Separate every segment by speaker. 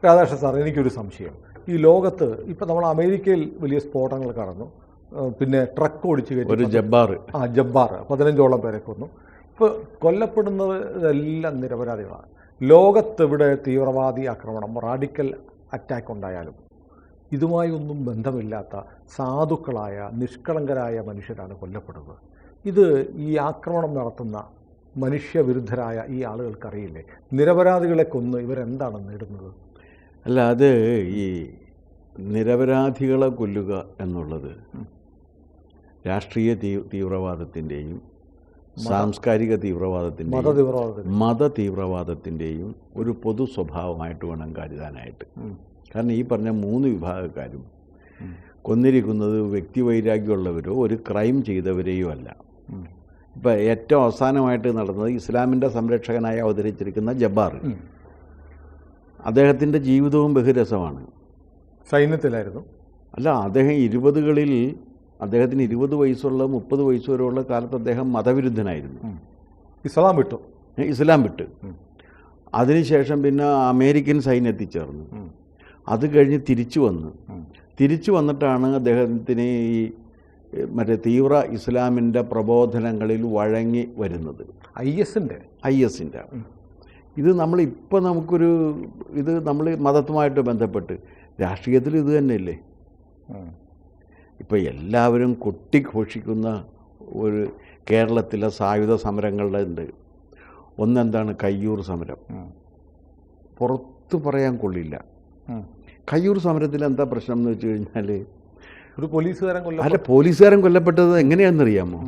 Speaker 1: Radhakrishnan sir, എനിക്കൊരു സംശയം. ഈ ലോകത്ത് ഇപ്പം നമ്മൾ അമേരിക്കയിൽ വലിയ സ്ഫോടനങ്ങൾ കടന്നു, പിന്നെ ട്രക്ക് ഓടിച്ച് കയറ്റി
Speaker 2: ഒരു ജബ്ബാർ
Speaker 1: 15ഓളം പേരെ കൊന്നു. ഇപ്പോൾ കൊല്ലപ്പെടുന്നത് ഇതെല്ലാം നിരപരാധികളാണ്. ലോകത്തെവിടെ തീവ്രവാദി ആക്രമണം, റാഡിക്കൽ അറ്റാക്ക് ഉണ്ടായാലും ഇതുമായി ഒന്നും ബന്ധമില്ലാത്ത സാധുക്കളായ നിഷ്കളങ്കരായ മനുഷ്യരാണ് കൊല്ലപ്പെടുന്നത്. ഇത് ഈ ആക്രമണം നടത്തുന്ന മനുഷ്യവിരുദ്ധരായ ഈ ആളുകൾക്കറിയില്ലേ നിരപരാധികളെ കൊന്ന് ഇവരെന്താണ് നേടുന്നത്?
Speaker 2: അല്ല, അത് ഈ നിരപരാധികളെ കൊല്ലുക എന്നുള്ളത് രാഷ്ട്രീയ തീവ്രവാദത്തിൻ്റെയും സാംസ്കാരിക തീവ്രവാദത്തിൻ്റെയും മത തീവ്രവാദത്തിൻ്റെയും ഒരു പൊതു സ്വഭാവമായിട്ട് വേണം കരുതാനായിട്ട്. കാരണം ഈ പറഞ്ഞ 3 വിഭാഗക്കാരും കൊന്നിരിക്കുന്നത് വ്യക്തിവൈരാഗ്യമുള്ളവരോ ഒരു ക്രൈം ചെയ്തവരെയോ അല്ല. ഇപ്പം ഏറ്റവും അവസാനമായിട്ട് നടന്നത് ഇസ്ലാമിൻ്റെ സംരക്ഷകനായി അവതരിച്ചിരിക്കുന്ന ജബ്ബാർ. അദ്ദേഹത്തിൻ്റെ ജീവിതവും ബഹുരസമാണ്.
Speaker 1: സൈന്യത്തിലായിരുന്നു.
Speaker 2: അല്ല, അദ്ദേഹം 20കളിൽ അദ്ദേഹത്തിന് 20 വയസ്സുള്ള 30 വയസ്സ് വരെയുള്ള കാലത്ത് അദ്ദേഹം മതവിരുദ്ധനായിരുന്നു. ഇസ്ലാം വിട്ട് അതിനുശേഷം പിന്നെ അമേരിക്കൻ സൈന്യത്തിൽ ചേർന്നു. അത് കഴിഞ്ഞ് തിരിച്ചു വന്നിട്ടാണ് അദ്ദേഹത്തിന് ഈ മറ്റേ തീവ്ര ഇസ്ലാമിൻ്റെ പ്രബോധനങ്ങളിൽ വഴങ്ങി വരുന്നത്. IS-ൻ്റെ ഇത് നമ്മളിപ്പോൾ നമ്മൾ മതത്തുമായിട്ട് ബന്ധപ്പെട്ട് രാഷ്ട്രീയത്തിൽ ഇത് തന്നെയല്ലേ. ഇപ്പോൾ എല്ലാവരും കൊട്ടിഘോഷിക്കുന്ന ഒരു കേരളത്തിലെ സായുധ സമരങ്ങളുടെ ഉണ്ട്. ഒന്നെന്താണ് കയ്യൂർ സമരം. പുറത്ത് പറയാൻ കൊള്ളില്ല. കയ്യൂർ സമരത്തിൽ എന്താ പ്രശ്നം എന്ന് വെച്ച് കഴിഞ്ഞാൽ
Speaker 1: ഒരു
Speaker 2: പോലീസുകാരൻ കൊല്ലപ്പെട്ടത് എങ്ങനെയാണെന്നറിയാമോ?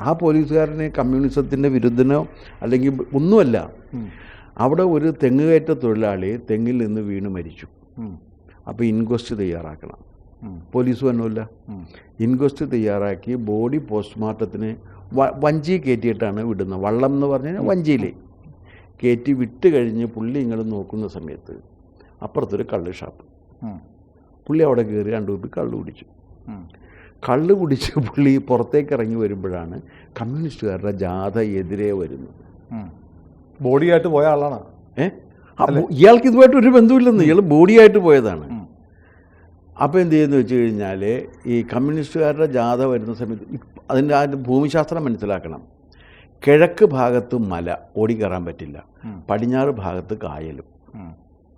Speaker 2: ആ പോലീസുകാരന് കമ്മ്യൂണിസത്തിൻ്റെ വിരുദ്ധനോ അല്ലെങ്കിൽ ഒന്നുമല്ല. അവിടെ ഒരു തെങ്ങുകയറ്റ തൊഴിലാളി തെങ്ങിൽ നിന്ന് വീണ് മരിച്ചു. അപ്പോൾ ഇൻക്വസ്റ്റ് തയ്യാറാക്കണം. പോലീസ് വന്നില്ല. ഇൻക്വസ്റ്റ് തയ്യാറാക്കി ബോഡി പോസ്റ്റ്മോർട്ടത്തിന് വഞ്ചി കയറ്റിയിട്ടാണ് വിടുന്നത്. വള്ളം എന്ന് പറഞ്ഞാൽ വഞ്ചിയിൽ കയറ്റി വിട്ട് കഴിഞ്ഞ് പുള്ളി ഇങ്ങനെ നോക്കുന്ന സമയത്ത് അപ്പുറത്തൊരു കള്ള് ഷാപ്പ്. പുള്ളി അവിടെ കയറി 2 കുപ്പി കള്ള് കുടിച്ച് പുള്ളി പുറത്തേക്ക് ഇറങ്ങി വരുമ്പോഴാണ് കമ്മ്യൂണിസ്റ്റുകാരുടെ ജാഥ എതിരെ വരുന്നത്.
Speaker 1: ബോഡിയായിട്ട് പോയ ആളാണ്.
Speaker 2: ഇയാൾക്ക് ഇതുമായിട്ട് ഒരു ബന്ധമില്ലെന്ന്. ഇയാൾ ബോഡിയായിട്ട് പോയതാണ്. അപ്പോൾ എന്ത് ചെയ്യുന്നു വെച്ച് കഴിഞ്ഞാൽ ഈ കമ്മ്യൂണിസ്റ്റുകാരുടെ ജാഥ വരുന്ന സമയത്ത് അതിൻ്റെ ഭൂമിശാസ്ത്രം മനസ്സിലാക്കണം. കിഴക്ക് ഭാഗത്ത് മല, ഓടിക്കയറാൻ പറ്റില്ല. പടിഞ്ഞാറ് ഭാഗത്ത് കായലും.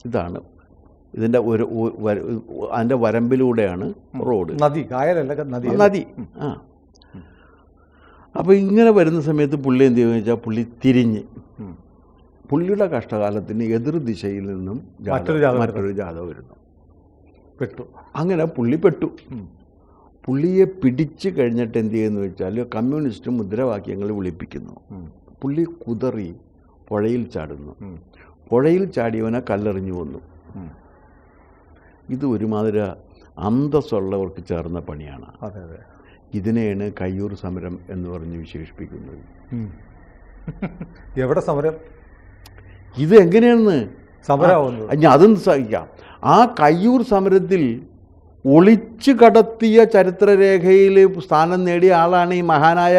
Speaker 2: ഇതാണ് ഇതിൻ്റെ അതിൻ്റെ വരമ്പിലൂടെയാണ് റോഡ്. നദി. അപ്പോൾ ഇങ്ങനെ വരുന്ന സമയത്ത് പുള്ളി എന്ത് ചെയ്യുമെന്ന് വെച്ചാൽ പുള്ളി തിരിഞ്ഞ് പുള്ളിയുടെ കഷ്ടകാലത്തിന് എതിർ ദിശയിൽ നിന്നും മറ്റൊരു ജാഥ വരുന്നു. അങ്ങനെ പുള്ളി പെട്ടു. പുള്ളിയെ പിടിച്ച് കഴിഞ്ഞിട്ട് എന്ത് ചെയ്യുന്നു വെച്ചാൽ കമ്മ്യൂണിസ്റ്റ് മുദ്രാവാക്യങ്ങൾ വിളിപ്പിക്കുന്നു. പുള്ളി കുതറി പുഴയിൽ ചാടുന്നു. പുഴയിൽ ചാടിയവനെ കല്ലെറിഞ്ഞു കൊന്നു. ഇത് ഒരുമാതിരി അന്തസ്സുള്ളവർക്ക് ചേർന്ന പണിയാണ്. ഇതിനെയാണ് കയ്യൂർ സമരം എന്ന് പറഞ്ഞ് വിശേഷിപ്പിക്കുന്നത്.
Speaker 1: എവിടെ സമരം?
Speaker 2: ഇത് എങ്ങനെയാണെന്ന് അതും സഹിക്കാം. ആ കയ്യൂർ സമരത്തിൽ ഒളിച്ചു കടത്തിയ ചരിത്രരേഖയിൽ സ്ഥാനം നേടിയ ആളാണ് ഈ മഹാനായ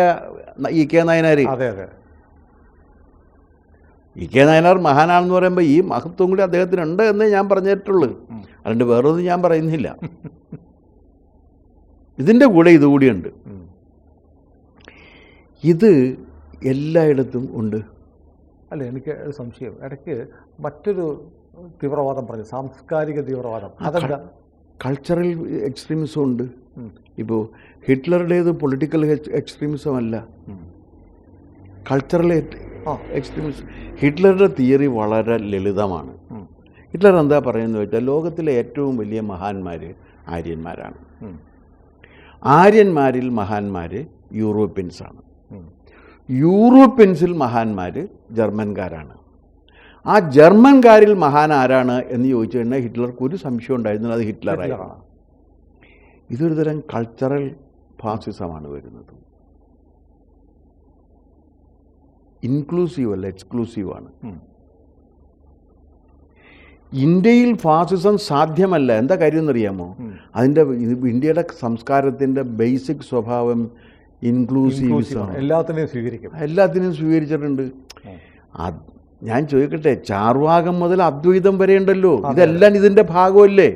Speaker 2: EK നായനാർ. EK നായനാർ മഹാനാണെന്ന് പറയുമ്പോൾ ഈ മഹത്വം കൂടി അദ്ദേഹത്തിനുണ്ട് എന്നേ ഞാൻ പറഞ്ഞിട്ടുള്ളൂ. അതുകൊണ്ട് വേറൊന്നും ഞാൻ പറയുന്നില്ല. ഇതിൻ്റെ കൂടെ ഇതുകൂടിയുണ്ട്. ഇത് എല്ലായിടത്തും ഉണ്ട്.
Speaker 1: അല്ല, എനിക്ക് സംശയം. ഇടയ്ക്ക് മറ്റൊരു തീവ്രവാദം പറഞ്ഞു, സാംസ്കാരിക തീവ്രവാദം. അതെന്താ?
Speaker 2: കൾച്ചറൽ എക്സ്ട്രീമിസം ഉണ്ട്. ഇപ്പോൾ ഹിറ്റ്ലറുടേത് പൊളിറ്റിക്കൽ എക്സ്ട്രീമിസം അല്ല, കൾച്ചറൽ എക്സ്ട്രീമിസം. ഹിറ്റ്ലറുടെ തിയറി വളരെ ലളിതമാണ്. ഹിറ്റ്ലർ എന്താ പറയുന്നത് വെച്ചാൽ ലോകത്തിലെ ഏറ്റവും വലിയ മഹാന്മാർ ആര്യന്മാരാണ്. ആര്യന്മാരിൽ മഹാന്മാർ യൂറോപ്യൻസാണ്. യൂറോപ്യൻസിൽ മഹാന്മാർ ജർമ്മൻകാരാണ്. ആ ജർമ്മൻകാരിൽ മഹാൻ ആരാണ് എന്ന് ചോദിച്ചു കഴിഞ്ഞാൽ ഹിറ്റ്ലർക്ക് ഒരു സംശയം ഉണ്ടായിരുന്നില്ല, അത് ഹിറ്റ്ലറായിരുന്നു. ഇതൊരു തരം കൾച്ചറൽ ഫാസിസമാണ് വരുന്നത്. ഇൻക്ലൂസീവ് അല്ല, എക്സ്ക്ലൂസീവാണ്. ഇന്ത്യയിൽ ഫാസിസം സാധ്യമല്ല. എന്താ കാര്യം എന്നറിയാമോ? അതിൻ്റെ ഇന്ത്യയുടെ സംസ്കാരത്തിൻ്റെ ബേസിക് സ്വഭാവം ഇൻക്ലൂസീവിസം.
Speaker 1: എല്ലാത്തിനെയും സ്വീകരിക്കും.
Speaker 2: എല്ലാത്തിനെയും സ്വീകരിച്ചിട്ടുണ്ട്. ഞാൻ ചോദിക്കട്ടെ, ചാർവാകം മുതൽ അദ്വൈതം വരെ ഉണ്ടല്ലോ, ഇതെല്ലാം ഇതിൻ്റെ ഭാഗമല്ലേ?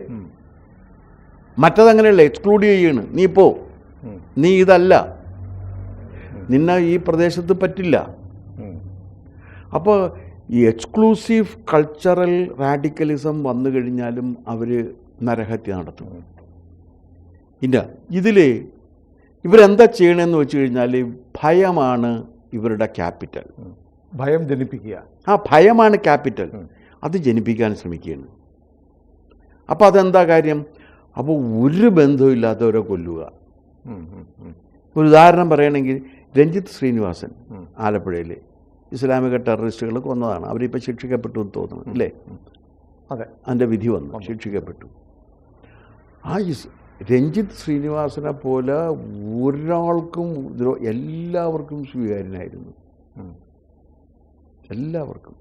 Speaker 2: മറ്റതങ്ങനെയല്ല, എക്സ്ക്ലൂഡ് ചെയ്യാണ്. നീ പോ, നീ ഇതല്ല, നിന്നെ ഈ പ്രദേശത്ത് പറ്റില്ല. അപ്പോൾ ഈ എക്സ്ക്ലൂസീവ് കൾച്ചറൽ റാഡിക്കലിസം വന്നു കഴിഞ്ഞാലും അവർ നരഹത്യ നടത്തും. ഇല്ല, ഇതിൽ ഇവരെന്താ ചെയ്യണമെന്ന് വെച്ച് കഴിഞ്ഞാൽ ഭയമാണ് ഇവരുടെ ക്യാപിറ്റൽ.
Speaker 1: ഭയം ജനിപ്പിക്കുക.
Speaker 2: ഭയമാണ് ക്യാപിറ്റൽ. അത് ജനിപ്പിക്കാൻ ശ്രമിക്കുകയാണ്. അപ്പോൾ അതെന്താ കാര്യം? അപ്പോൾ ഒരു ബന്ധമില്ലാത്തവരെ കൊല്ലുക. ഒരു ഉദാഹരണം പറയുകയാണെങ്കിൽ രഞ്ജിത്ത് ശ്രീനിവാസൻ ആലപ്പുഴയിൽ ഇസ്ലാമിക ടെററിസ്റ്റുകൾ കൊന്നതാണ്. അവരിപ്പോൾ ശിക്ഷിക്കപ്പെട്ടു എന്ന് തോന്നുന്നു, അല്ലേ?
Speaker 1: അതെ,
Speaker 2: അതിൻ്റെ വിധി വന്നു, ശിക്ഷിക്കപ്പെട്ടു. രഞ്ജിത്ത് ശ്രീനിവാസനെ പോലെ ഒരാൾക്കും എല്ലാവർക്കും സ്വീകാര്യനായിരുന്നു, എല്ലാവർക്കും.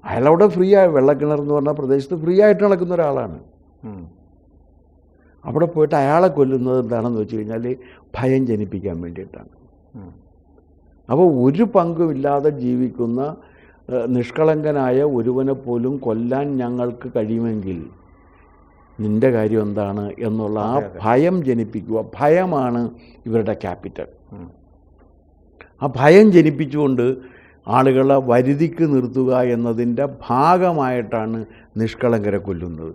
Speaker 2: അയാളവിടെ ഫ്രീ ആയി, വെള്ളക്കിണർ എന്ന് പറഞ്ഞ പ്രദേശത്ത് ഫ്രീ ആയിട്ട് നടക്കുന്ന ഒരാളാണ്. അവിടെ പോയിട്ട് അയാളെ കൊല്ലുന്നത് എന്താണെന്ന് വെച്ച് കഴിഞ്ഞാൽ ഭയം ജനിപ്പിക്കാൻ വേണ്ടിയിട്ടാണ്. അപ്പോൾ ഒരു പങ്കുമില്ലാതെ ജീവിക്കുന്ന നിഷ്കളങ്കനായ ഒരുവനെ പോലും കൊല്ലാൻ ഞങ്ങൾക്ക് കഴിയുമെങ്കിൽ നിൻ്റെ കാര്യം എന്താണ് എന്നുള്ള ആ ഭയം ജനിപ്പിക്കുക. ഭയമാണ് ഇവരുടെ ക്യാപിറ്റൽ. ആ ഭയം ജനിപ്പിച്ചുകൊണ്ട് ആളുകളെ വരുതിക്ക് നിർത്തുക എന്നതിൻ്റെ ഭാഗമായിട്ടാണ് നിഷ്കളങ്കരെ കൊല്ലുന്നത്.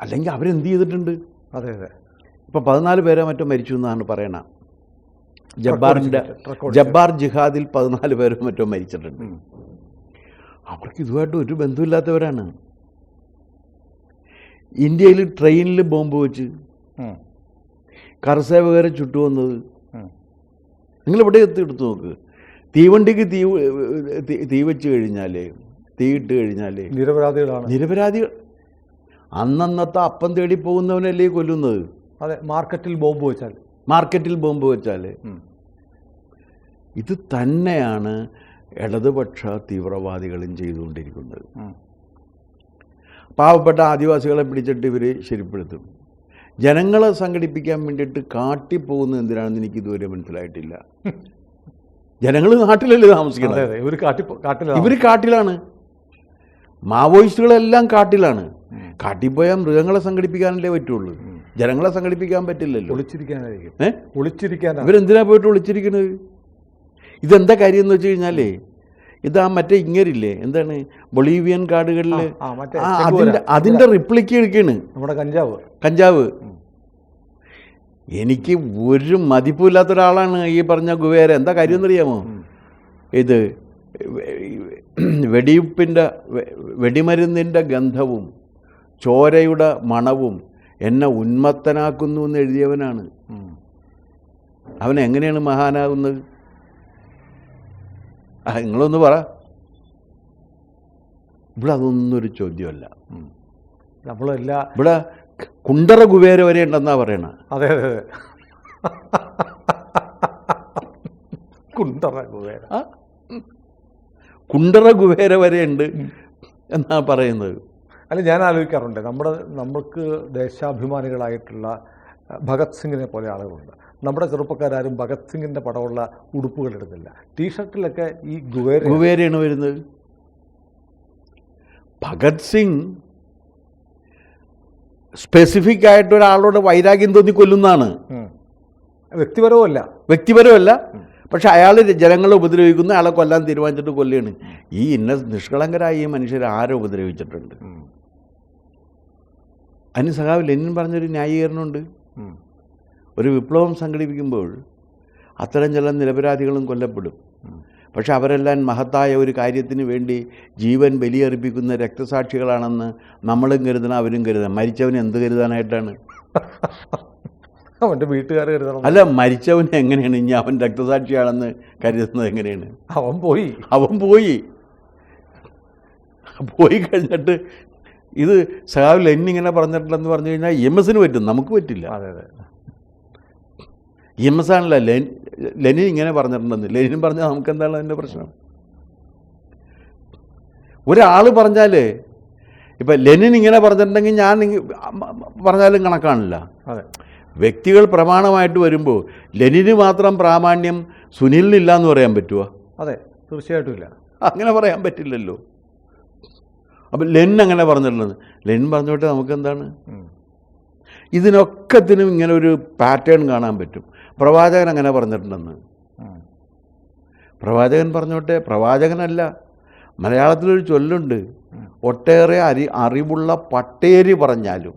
Speaker 2: അല്ലെങ്കിൽ അവരെന്ത് ചെയ്തിട്ടുണ്ട്?
Speaker 1: അതെ അതെ,
Speaker 2: ഇപ്പോൾ 14 പേരെ മറ്റോ മരിച്ചു എന്നാണ് പറയണ. ജബ്ബാർ ജിഹാദിൽ 14 പേരോ മറ്റോ മരിച്ചിട്ടുണ്ട്. അവർക്ക് ഇതുമായിട്ട് ഒരു ബന്ധമില്ലാത്തവരാണ്. ഇന്ത്യയിൽ ട്രെയിനിൽ ബോംബ് വെച്ച് കർസേവകരെ ചുട്ടുവന്നത് നിങ്ങളിവിടെ എടുത്തു നോക്ക്. തീവണ്ടിക്ക് തീ വെച്ച് കഴിഞ്ഞാൽ, തീയിട്ട് കഴിഞ്ഞാൽ നിരപരാധികൾ. അന്നന്നത്തെ അപ്പം തേടി പോകുന്നവനല്ലേ കൊല്ലുന്നത്?
Speaker 1: അതെ, മാർക്കറ്റിൽ ബോംബ് വെച്ചാൽ. ഇത് തന്നെയാണ് ഇടതുപക്ഷ തീവ്രവാദികളും ചെയ്തുകൊണ്ടിരിക്കുന്നത്. പാവപ്പെട്ട ആദിവാസികളെ പിടിച്ചിട്ട് ഇവർ ശരിപ്പെടുത്തും. ജനങ്ങളെ സംഘടിപ്പിക്കാൻ വേണ്ടിയിട്ട് കാട്ടിപ്പോകുന്നത് എന്തിനാണെന്ന് എനിക്ക് ഇതുവരെ മനസ്സിലായിട്ടില്ല. ജനങ്ങൾ നാട്ടിലല്ലേ താമസിക്കുന്നത്? ഇവർ കാട്ടിലാണ്. മാവോയിസ്റ്റുകളെല്ലാം കാട്ടിലാണ്. കാട്ടിപ്പോയാൽ മൃഗങ്ങളെ സംഘടിപ്പിക്കാനല്ലേ പറ്റുള്ളൂ, ജനങ്ങളെ സംഘടിപ്പിക്കാൻ പറ്റില്ലല്ലോ. ഇവരെന്തിനാ പോയിട്ട് ഒളിച്ചിരിക്കുന്നത്? ഇതെന്താ കാര്യം എന്ന് വെച്ച് കഴിഞ്ഞാലേ, ഇതാ മറ്റേ ഇങ്ങരില്ലേ, എന്താണ് ബൊളീവിയൻ കാടുകളിൽ അതിൻ്റെ റിപ്ലിക്ക് എടുക്കുകയാണ് നമ്മുടെ കഞ്ചാവ്. എനിക്ക് ഒരു മതിപ്പില്ലാത്ത ഒരാളാണ് ഈ പറഞ്ഞ ഗുവേര. എന്താ കാര്യം എന്നറിയാമോ? ഇത് വെടിമരുന്നിൻ്റെ ഗന്ധവും ചോരയുടെ മണവും എന്നെ ഉന്മത്തനാക്കുന്നു എന്ന് എഴുതിയവനാണ്. അവൻ എങ്ങനെയാണ് മഹാനാകുന്നത്? നിങ്ങളൊന്ന് പറ. ഇവിടെ അതൊന്നൊരു ചോദ്യമല്ല. ഇവിടെ കുണ്ടറ കുബേര വരെ ഉണ്ടെന്നാ പറയണ. അതെ അതെ അതെ,
Speaker 2: കുണ്ടറ കുബേര വരെ ഉണ്ട് എന്നാ പറയുന്നത്.
Speaker 1: അല്ല, ഞാൻ ആലോചിക്കാറുണ്ട്, നമുക്ക് ദേശാഭിമാനികളായിട്ടുള്ള ഭഗത് സിംഗിനെ പോലെ ആളുകളുണ്ട്. നമ്മുടെ ചെറുപ്പക്കാരും ഭഗത് സിംഗിൻ്റെ പടമുള്ള ഉടുപ്പുകൾ എടുക്കില്ല. ടീഷർട്ടിലൊക്കെ ഈ
Speaker 2: ഗുവേരയാണ് വരുന്നത്. ഭഗത് സിംഗ് സ്പെസിഫിക് ആയിട്ട് ഒരാളോട് വൈരാഗ്യം തോന്നി കൊല്ലുന്നതാണ്. വ്യക്തിപരമല്ല. പക്ഷെ അയാൾ ജനങ്ങളെ ഉപദ്രവിക്കുന്ന ആളെ കൊല്ലാൻ തീരുമാനിച്ചിട്ട് കൊല്ലുകയാണ്. ഈ നിഷ്കളങ്കരായ ഈ മനുഷ്യരെ ആരെ ഉപദ്രവിച്ചിട്ടുണ്ട്? അതിന് സഖാവ് ലെനിൻ പറഞ്ഞൊരു ന്യായീകരണമുണ്ട്. ഒരു വിപ്ലവം സംഘടിപ്പിക്കുമ്പോൾ അത്തരം ചില നിരപരാധികളും കൊല്ലപ്പെടും. പക്ഷെ അവരെല്ലാം മഹത്തായ ഒരു കാര്യത്തിന് വേണ്ടി ജീവൻ ബലിയർപ്പിക്കുന്ന രക്തസാക്ഷികളാണെന്ന് നമ്മളും കരുതണം, അവരും കരുതണം. മരിച്ചവന് എന്ത് കരുതാനായിട്ടാണ്?
Speaker 1: അവൻ്റെ വീട്ടുകാർ കരുതണം.
Speaker 2: അല്ല, മരിച്ചവൻ എങ്ങനെയാണ് ഇനി അവൻ രക്തസാക്ഷിയാണെന്ന് കരുതുന്നത്? എങ്ങനെയാണ്? അവൻ പോയി കഴിഞ്ഞിട്ട് ഇത് സഖാവ് ലെനിൻ ഇങ്ങനെ പറഞ്ഞിട്ടുണ്ടെന്ന് പറഞ്ഞു കഴിഞ്ഞാൽ എംഎസിന് പറ്റും, നമുക്ക് പറ്റില്ല.
Speaker 1: അതെ അതെ,
Speaker 2: എംഎസ് ആണല്ല ലെനിൻ ഇങ്ങനെ പറഞ്ഞിട്ടുണ്ടെന്ന്. ലെനിൻ പറഞ്ഞാൽ നമുക്ക് എന്താണ് അതിൻ്റെ പ്രശ്നം? ഒരാൾ പറഞ്ഞാൽ ഇപ്പം ലെനിൻ ഇങ്ങനെ പറഞ്ഞിട്ടുണ്ടെങ്കിൽ ഞാൻ പറഞ്ഞാലും കണക്കാണില്ല. വ്യക്തികൾ പ്രമാണമായിട്ട് വരുമ്പോൾ ലെനിന് മാത്രം പ്രാമാണ്യം സുനിലിനില്ല എന്ന് പറയാൻ പറ്റുമോ?
Speaker 3: അതെ, തീർച്ചയായിട്ടും ഇല്ല.
Speaker 2: അങ്ങനെ പറയാൻ പറ്റില്ലല്ലോ. അപ്പം ലെനിൻ അങ്ങനെ പറഞ്ഞിട്ടുള്ളത്, ലെനിൻ പറഞ്ഞോട്ടെ, നമുക്കെന്താണ്? ഇതിനൊക്കത്തിനും ഇങ്ങനെ ഒരു പാറ്റേൺ കാണാൻ പറ്റും. പ്രവാചകൻ അങ്ങനെ പറഞ്ഞിട്ടുണ്ടെന്ന്. പ്രവാചകൻ പറഞ്ഞോട്ടെ, പ്രവാചകനല്ല. മലയാളത്തിലൊരു ചൊല്ലുണ്ട്, ഒട്ടേറെ അറിവുള്ള പട്ടേരി പറഞ്ഞാലും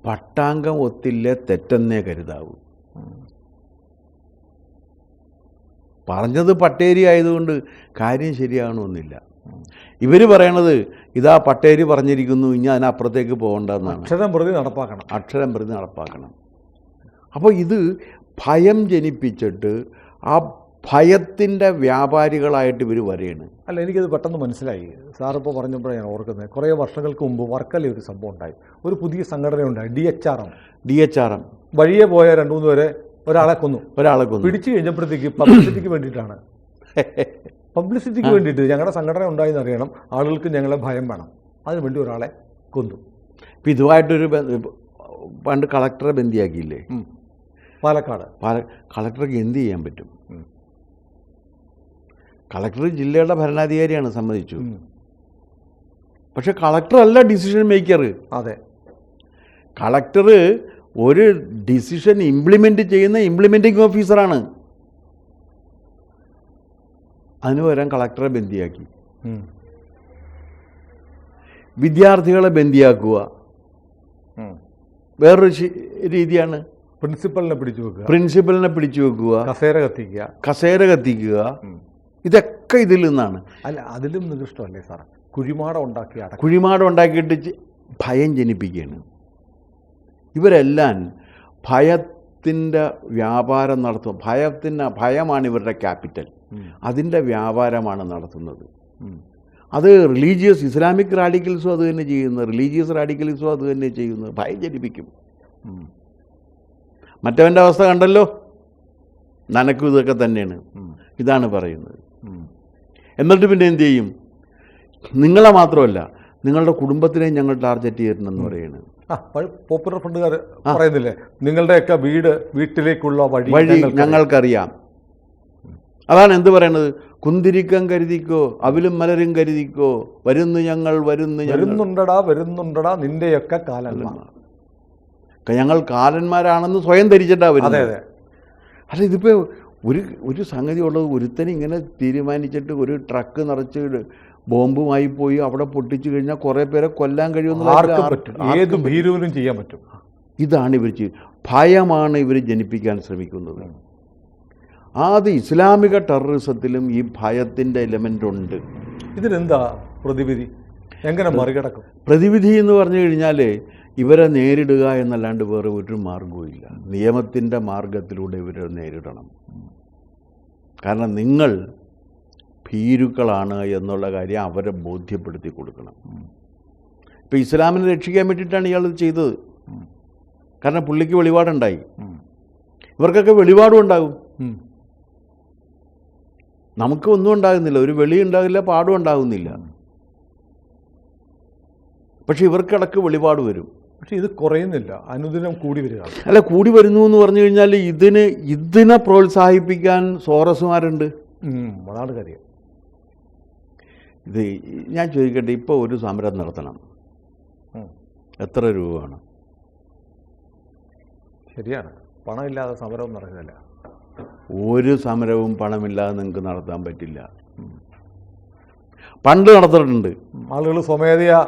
Speaker 2: പട്ടാങ്കം ഒത്തില്ല തെറ്റെന്നേ കരുതാവൂ. പറഞ്ഞത് പട്ടേരി ആയതുകൊണ്ട് കാര്യം ശരിയാകണമെന്നില്ല. ഇവർ പറയണത് ഇതാ പട്ടേരി പറഞ്ഞിരിക്കുന്നു, ഇനി അതിനപ്പുറത്തേക്ക് പോകണ്ടെന്നാണ്.
Speaker 3: അക്ഷരം പ്രതി നടപ്പാക്കണം,
Speaker 2: അക്ഷരം പ്രതി നടപ്പാക്കണം. അപ്പോൾ ഇത് ഭയം ജനിപ്പിച്ചിട്ട് ആ ഭയത്തിൻ്റെ വ്യാപാരികളായിട്ട് ഇവർ വരെയാണ്.
Speaker 3: അല്ല, എനിക്കത് പെട്ടെന്ന് മനസ്സിലായി. സാറിപ്പോൾ പറഞ്ഞപ്പോഴാണ് ഞാൻ ഓർക്കുന്നത്, കുറേ വർഷങ്ങൾക്ക് മുമ്പ് വർക്കല ഒരു സംഭവം ഉണ്ടായി. ഒരു പുതിയ സംഘടന ഉണ്ടായി, DHRM. വഴിയെ പോയ 2-3 പേരെ ഒരാളെ കൊന്നു. പിടിച്ചു കഴിഞ്ഞപ്പോഴത്തേക്ക് പബ്ലിസിറ്റിക്ക് വേണ്ടിയിട്ടാണ്, പബ്ലിസിറ്റിക്ക് വേണ്ടിയിട്ട് ഞങ്ങളുടെ സംഘടന ഉണ്ടായെന്ന് അറിയണം, ആളുകൾക്ക് ഞങ്ങളെ ഭയം വേണം, അതിനുവേണ്ടി ഒരാളെ കൊന്നു.
Speaker 2: ഇപ്പം ഇതുമായിട്ടൊരു പണ്ട് കളക്ടറെ ബന്ദിയാക്കിയില്ലേ
Speaker 3: പാലക്കാട്.
Speaker 2: കളക്ടർക്ക് എന്ത് ചെയ്യാൻ പറ്റും? കളക്ടർ ജില്ലയുടെ ഭരണാധികാരിയാണ്, സമ്മതിച്ചു. പക്ഷെ കളക്ടർ അല്ല ഡിസിഷൻ മേക്കർ.
Speaker 3: അതെ,
Speaker 2: കളക്ടർ ഒരു ഡിസിഷൻ ഇംപ്ലിമെൻ്റ് ചെയ്യുന്ന ഇംപ്ലിമെൻറ്റിംഗ് ഓഫീസറാണ്. അതിന് പകരം കളക്ടറെ ബന്ദിയാക്കി. വിദ്യാർത്ഥികളെ ബന്ദിയാക്കുക വേറൊരു രീതിയാണ്.
Speaker 3: പ്രിൻസിപ്പലിനെ
Speaker 2: പിടിച്ചു വെക്കുക, കസേര കത്തിക്കുക. ഇതൊക്കെ ഇതിൽ നിന്നാണ്.
Speaker 3: അല്ല, അതിലും നികൃഷ്ടമല്ലേ സാർ?
Speaker 2: കുഴിമാടം ഉണ്ടാക്കിയിട്ട് ഭയം ജനിപ്പിക്കുകയാണ്. ഇവരെല്ലാം ഭയത്തിൻ്റെ വ്യാപാരം നടത്തും. ഭയമാണ് ഇവരുടെ ക്യാപിറ്റൽ. അതിൻ്റെ വ്യാപാരമാണ് നടത്തുന്നത്. അത് ഇസ്ലാമിക് റാഡിക്കൽസും അത് തന്നെ ചെയ്യുന്നത്, റിലീജിയസ് റാഡിക്കൽസും അത് തന്നെ ചെയ്യുന്നത്. ഭയം ജനിപ്പിക്കും. മറ്റവൻ്റെ അവസ്ഥ കണ്ടല്ലോ, നനക്കും ഇതൊക്കെ തന്നെയാണ്. ഇതാണ് പറയുന്നത്. എന്നിട്ട് പിന്നെ എന്ത് ചെയ്യും? നിങ്ങളെ മാത്രമല്ല, നിങ്ങളുടെ കുടുംബത്തിനെ ഞങ്ങൾ ടാർഗറ്റ് ചെയ്തിട്ടുണ്ടെന്ന് പറയുന്നത്.
Speaker 3: പോപ്പുലർ ഫ്രണ്ടുകാർ പറയുന്നില്ലേ, നിങ്ങളുടെയൊക്കെ വീട്ടിലേക്കുള്ള വഴി
Speaker 2: ഞങ്ങൾക്കറിയാം. അതാണ് എന്ത് പറയണത്? കുന്തിരിക്കം കരുതിക്കോ, അവിലും മലരും കരുതിക്കോ,
Speaker 3: വരുന്നുണ്ടടാ നിന്റെയൊക്കെ കാലന്മാർ.
Speaker 2: ഞങ്ങൾ കാലന്മാരാണെന്ന് സ്വയം ധരിച്ചിട്ടാ വരുന്നത്. അല്ല, ഇതിപ്പോൾ ഒരു സംഗതി ഉള്ളത്, ഒരുത്തനെ ഇങ്ങനെ തീരുമാനിച്ചിട്ട് ഒരു ട്രക്ക് നിറച്ച് ബോംബുമായി പോയി അവിടെ പൊട്ടിച്ചു കഴിഞ്ഞാൽ കുറേ പേരെ കൊല്ലാൻ കഴിയുമെന്ന്
Speaker 3: ഏത് ഭീരുവിനും ചെയ്യാൻ പറ്റും.
Speaker 2: ഇതാണ് ഇവർ ഭയമാണ് ഇവർ ജനിപ്പിക്കാൻ ശ്രമിക്കുന്നത്. അത് ഇസ്ലാമിക ടെററിസത്തിലും ഈ ഭയത്തിൻ്റെ എലമെൻ്റ് ഉണ്ട്.
Speaker 3: ഇതിനെന്താ പ്രതിവിധി? എങ്ങനെ മറികടക്കും?
Speaker 2: പ്രതിവിധി എന്ന് പറഞ്ഞു കഴിഞ്ഞാൽ ഇവരെ നേരിടുക എന്നല്ലാണ്ട് വേറെ ഒരു മാർഗവുമില്ല. നിയമത്തിൻ്റെ മാർഗത്തിലൂടെ ഇവരെ നേരിടണം. കാരണം നിങ്ങൾ ഭീരുക്കളാണ് എന്നുള്ള കാര്യം അവരെ ബോധ്യപ്പെടുത്തി കൊടുക്കണം. ഇപ്പോൾ ഇസ്ലാമിനെ രക്ഷിക്കാൻ വേണ്ടിയിട്ടാണ് ഇയാൾ ചെയ്തത്. കാരണം പുള്ളിക്ക് വെളിപാടുണ്ടായി. ഇവർക്കൊക്കെ വെളിപാടും ഉണ്ടാകും. നമുക്ക് ഒന്നും ഉണ്ടാകുന്നില്ല, ഒരു വെളി ഉണ്ടാകില്ല, പാടും ഉണ്ടാകുന്നില്ല. പക്ഷെ ഇവർക്കിടക്ക് വെളിപാട് വരും.
Speaker 3: പക്ഷെ ഇത് കുറയുന്നില്ല, അനുദിനം കൂടി വരിക.
Speaker 2: അല്ല, കൂടി വരുന്നു എന്ന് പറഞ്ഞു കഴിഞ്ഞാൽ ഇതിനെ പ്രോത്സാഹിപ്പിക്കാൻ സോറസുമാരുണ്ട്.
Speaker 3: അതാണ് കാര്യം.
Speaker 2: ഇത് ഞാൻ ചോദിക്കട്ടെ, ഇപ്പോൾ ഒരു സമരം നടത്തണം, എത്ര രൂപ വേണം?
Speaker 3: ശരിയാണ്, പണമില്ലാതെ സമരവും നടക്കില്ല.
Speaker 2: ഒരു സമരവും പണമില്ലാതെ നിങ്ങൾക്ക് നടത്താൻ പറ്റില്ല. പണ്ട് നടത്തിയിട്ടുണ്ട്.
Speaker 3: ആളുകൾ സ്വമേധയാ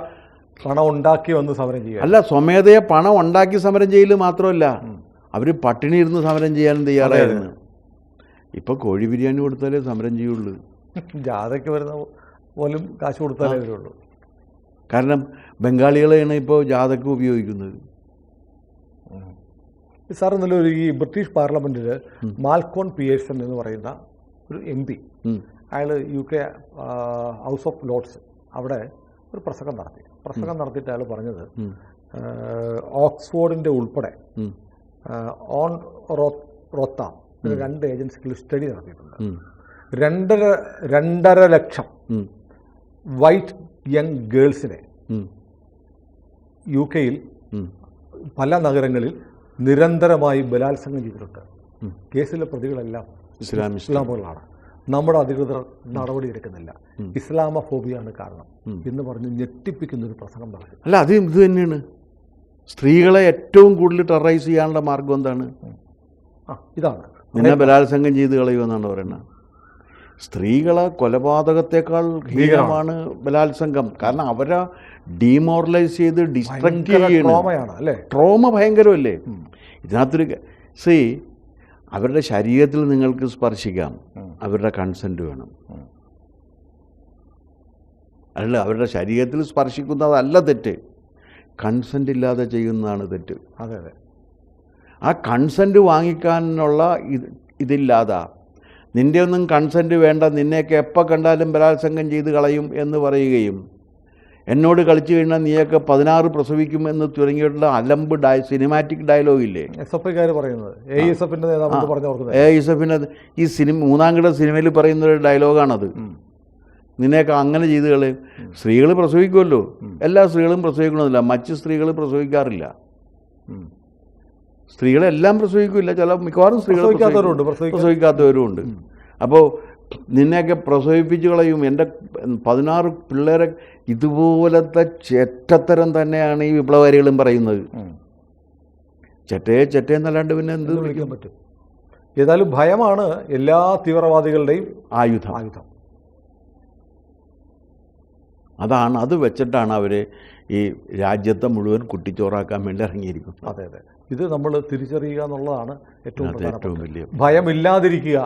Speaker 3: പണം ഉണ്ടാക്കി വന്ന് സമരം ചെയ്യുക.
Speaker 2: അല്ല, സ്വമേധയാ പണം ഉണ്ടാക്കി സമരം ചെയ്യൽ മാത്രമല്ല, അവർ പട്ടിണി ഇരുന്ന് സമരം ചെയ്യാനും തയ്യാറായിരുന്നു. ഇപ്പോൾ കോഴി ബിരിയാണി കൊടുത്താലേ സമരം ചെയ്യുള്ളൂ.
Speaker 3: ജാഥയ്ക്ക് വരുന്ന പോലും കാശ് കൊടുത്താലേ വരുള്ളൂ.
Speaker 2: കാരണം ബംഗാളികളെയാണ് ഇപ്പോൾ ജാഥയ്ക്ക് ഉപയോഗിക്കുന്നത്.
Speaker 3: സാർ, ഇന്നലെ ഈ ബ്രിട്ടീഷ് പാർലമെൻറ്റിൽ മാൽക്കോൺ പിയേഴ്സൺ എന്ന് പറയുന്ന ഒരു MP, അയാൾ UK ഹൗസ് ഓഫ് ലോർഡ്സ് അവിടെ ഒരു പ്രസംഗം നടത്തിയിട്ട് അയാൾ പറഞ്ഞത്, ഓക്സ്ഫോർഡിൻ്റെ ഉൾപ്പെടെ ഓൺ റോത്താം 2 ഏജൻസികൾ സ്റ്റഡി നടത്തിയിട്ടുണ്ട്. 2.5 ലക്ഷം വൈറ്റ് യങ് ഗേൾസിനെ UK പല നഗരങ്ങളിൽ നിരന്തരമായി ബലാത്സംഗം ചെയ്തിട്ടുണ്ട്. കേസിലെ പ്രതികളെല്ലാം ഇസ്ലാമുകളാണ്. നമ്മുടെ അധികൃതർ നടപടിയെടുക്കുന്നില്ല. ഇസ്ലാമോഫോബിയാണ് കാരണം എന്ന് പറഞ്ഞ് ഞെട്ടിപ്പിക്കുന്ന ഒരു പ്രസംഗം പറഞ്ഞു.
Speaker 2: അല്ല, അത് ഇത് തന്നെയാണ്. സ്ത്രീകളെ ഏറ്റവും കൂടുതൽ ടെററൈസ് ചെയ്യാനുള്ള മാർഗം എന്താണ്?
Speaker 3: ഇതാണ്,
Speaker 2: നിന്നെ ബലാത്സംഗം ചെയ്ത് കളയുമെന്നാണ് പറയുന്നത്. സ്ത്രീകളെ കൊലപാതകത്തെക്കാൾ ഹീനമാണ് ബലാത്സംഗം. കാരണം അവരെ ഡീമോറലൈസ് ചെയ്ത് ഡിസ്ട്രക്ട് ചെയ്യണം. ട്രോമ ഭയങ്കരമല്ലേ ഇതിനകത്തൊരു. അവരുടെ ശരീരത്തിൽ നിങ്ങൾക്ക് സ്പർശിക്കാം, അവരുടെ കൺസെൻറ്റ് വേണം. അല്ല, അവരുടെ ശരീരത്തിൽ സ്പർശിക്കുന്നതല്ല തെറ്റ്, കൺസെൻ്റ് ഇല്ലാതെ ചെയ്യുന്നതാണ് തെറ്റ്.
Speaker 3: അതെ അതെ.
Speaker 2: ആ കൺസെൻറ്റ് വാങ്ങിക്കാനുള്ള ഇതില്ലാതെ നിൻ്റെ ഒന്നും കൺസെൻറ്റ് വേണ്ട, നിന്നെയൊക്കെ എപ്പോൾ കണ്ടാലും ബലാത്സംഗം ചെയ്ത് കളയും എന്ന് പറയുകയും എന്നോട് കളിച്ചു കഴിഞ്ഞാൽ നീയൊക്കെ 16 പ്രസവിക്കും എന്ന് തുടങ്ങിയിട്ടുള്ള അലമ്പ് സിനിമാറ്റിക് ഡയലോഗില്ലേ
Speaker 3: SFIക്കാർ പറയുന്നത്. AISFിൻ്റെ നേതാവ് പറഞ്ഞു.
Speaker 2: AISFിൻ്റെ ഈ മൂന്നാംകിട സിനിമയിൽ പറയുന്നൊരു ഡയലോഗാണത്. നിന്നെയൊക്കെ അങ്ങനെ ചെയ്ത് കളയും. സ്ത്രീകൾ പ്രസവിക്കുമല്ലോ, എല്ലാ സ്ത്രീകളും പ്രസവിക്കണമെന്നില്ല, മറ്റ് സ്ത്രീകൾ പ്രസവിക്കാറില്ല. സ്ത്രീകളെല്ലാം പ്രസവിക്കില്ല, ചില മിക്കവാറും സ്ത്രീകൾ പ്രസവിക്കാത്തവരുമുണ്ട്. അപ്പോൾ നിന്നെയൊക്കെ പ്രസവിപ്പിച്ച് കളയും. എൻ്റെ 16 പിള്ളേരെ ഇതുപോലത്തെ ചെറ്റത്തരം തന്നെയാണ് ഈ വിപ്ലവകാരികളും പറയുന്നത്. ചെറ്റയെന്നല്ലാണ്ട് പിന്നെ എന്ത് വിളിക്കാൻ പറ്റും?
Speaker 3: ഏതായാലും ഭയമാണ് എല്ലാ തീവ്രവാദികളുടെയും ആയുധം.
Speaker 2: അതാണ്, അത് വെച്ചിട്ടാണ് അവർ ഈ രാജ്യത്തെ മുഴുവൻ കുട്ടിച്ചോറാക്കാൻ വേണ്ടി ഇറങ്ങിയിരിക്കുന്നത്.
Speaker 3: അതെ അതെ. ഇത് നമ്മൾ തിരിച്ചറിയുക എന്നുള്ളതാണ് ഏറ്റവും വലിയ. ഭയമില്ലാതിരിക്കുക,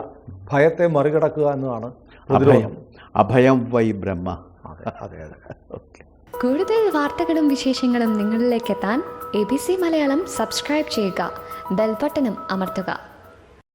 Speaker 3: ഭയത്തെ മറികടക്കുക എന്നതാണ്
Speaker 2: അഭയം വൈ ബ്രഹ്മ.
Speaker 3: അതെ അതെ.
Speaker 4: കൂടുതൽ വാർത്തകളും വിശേഷങ്ങളും നിങ്ങളിലേക്ക് എത്താൻ ABC മലയാളം സബ്സ്ക്രൈബ് ചെയ്യുക, ബെൽ ബട്ടണും അമർത്തുക.